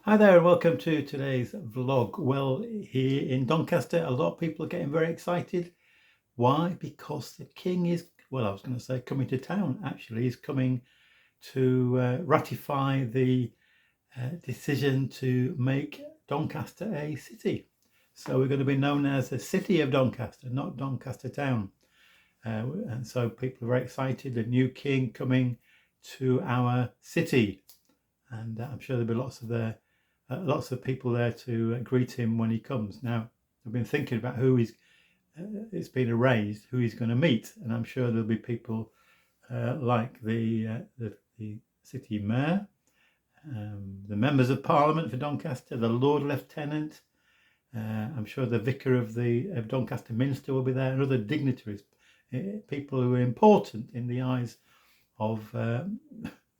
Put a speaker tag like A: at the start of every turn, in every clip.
A: Hi there and welcome to today's vlog. Well, here in Doncaster, a lot of people are getting very excited. Why? Because the king is, well, I was going to say coming to town. Actually, he's coming to ratify the decision to make Doncaster a city. So we're going to be known as the City of Doncaster, not Doncaster Town. And so people are very excited. The new king coming to our city, and I'm sure there'll be lots of people there to greet him when he comes. Now, I've been thinking about who it's been arranged, who he's going to meet, and I'm sure there'll be people like the city mayor, the members of Parliament for Doncaster, the Lord Lieutenant. I'm sure the vicar of Doncaster Minster will be there, and other dignitaries, people who are important in the eyes of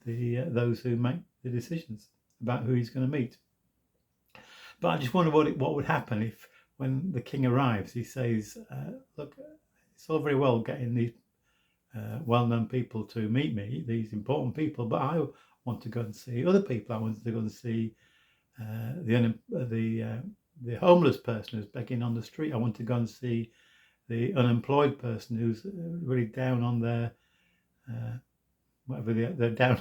A: those who make the decisions about who he's going to meet. But I just wonder what would happen if, when the king arrives, he says, "Look, it's all very well getting these well-known people to meet me, these important people, but I want to go and see other people. I want to go and see the homeless person who's begging on the street. I want to go and see the unemployed person who's really down on their whatever they're down,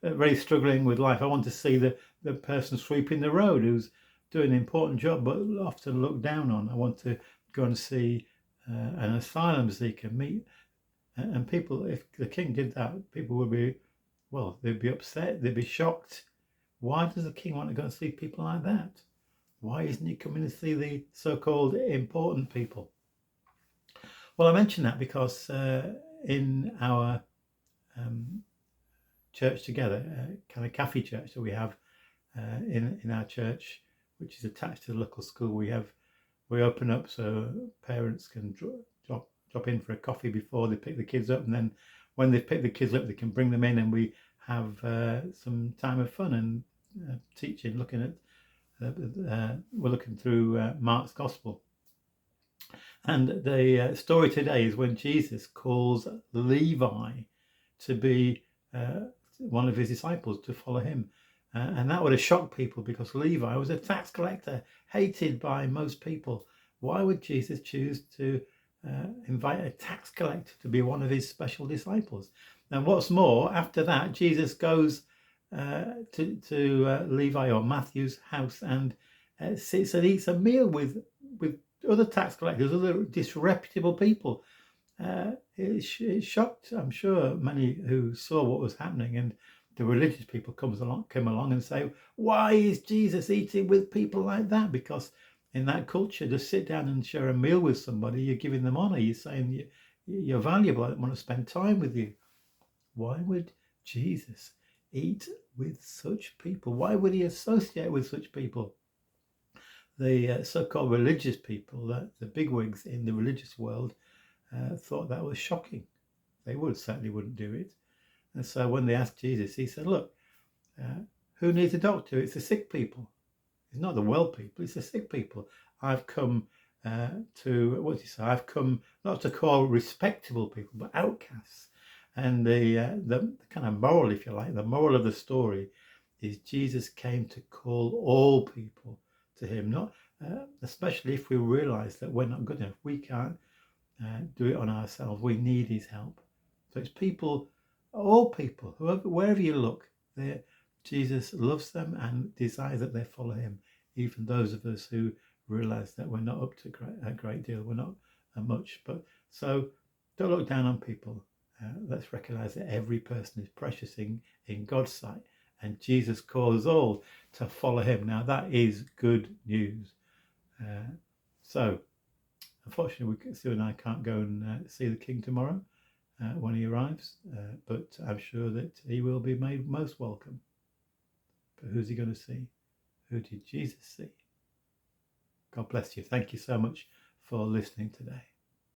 A: really struggling with life. I want to see the person sweeping the road who's doing an important job but often looked down on. I want to go and see an asylum seeker meet, and people, if the king did that, people would be, well, they'd be upset, they'd be shocked. Why does the king want to go and see people like that? Why isn't he coming to see the so-called important people? Well, I mention that because in our church together, kind of cafe church that we have in our church, which is attached to the local school, we open up so parents can drop in for a coffee before they pick the kids up, and then when they pick the kids up, they can bring them in, and we have some time of fun and teaching, looking at we're looking through Mark's Gospel. And the story today is when Jesus calls Levi to be one of his disciples, to follow him. And that would have shocked people because Levi was a tax collector, hated by most people. Why would Jesus choose to invite a tax collector to be one of his special disciples? And what's more, after that, Jesus goes to Levi or Matthew's house and sits and eats a meal with other tax collectors, other disreputable people. It shocked, I'm sure, many who saw what was happening, and the religious people came along and say, why is Jesus eating with people like that? Because in that culture, to sit down and share a meal with somebody, you're giving them honor. You're saying you're valuable. I want to spend time with you. Why would Jesus eat with such people? Why would he associate with such people? The so-called religious people, the bigwigs in the religious world, thought that was shocking. They certainly wouldn't do it. And so when they asked Jesus, he said, look, who needs a doctor? It's the sick people. It's not the well people, it's the sick people. I've come I've come not to call respectable people, but outcasts. And the kind of moral, if you like, the moral of the story is Jesus came to call all people to him, not especially if we realize that we're not good enough. We can't do it on ourselves. We need his help. So it's people, all people, wherever you look, Jesus loves them and desires that they follow him. Even those of us who realize that we're not up to a great deal, we're not much. But so don't look down on people. Let's recognize that every person is precious in God's sight, and Jesus calls all to follow him. Now that is good news. So unfortunately, Sue and I can't go and see the king tomorrow when he arrives, but I'm sure that he will be made most welcome. But who's he going to see? Who did Jesus see? God bless you. Thank you so much for listening today.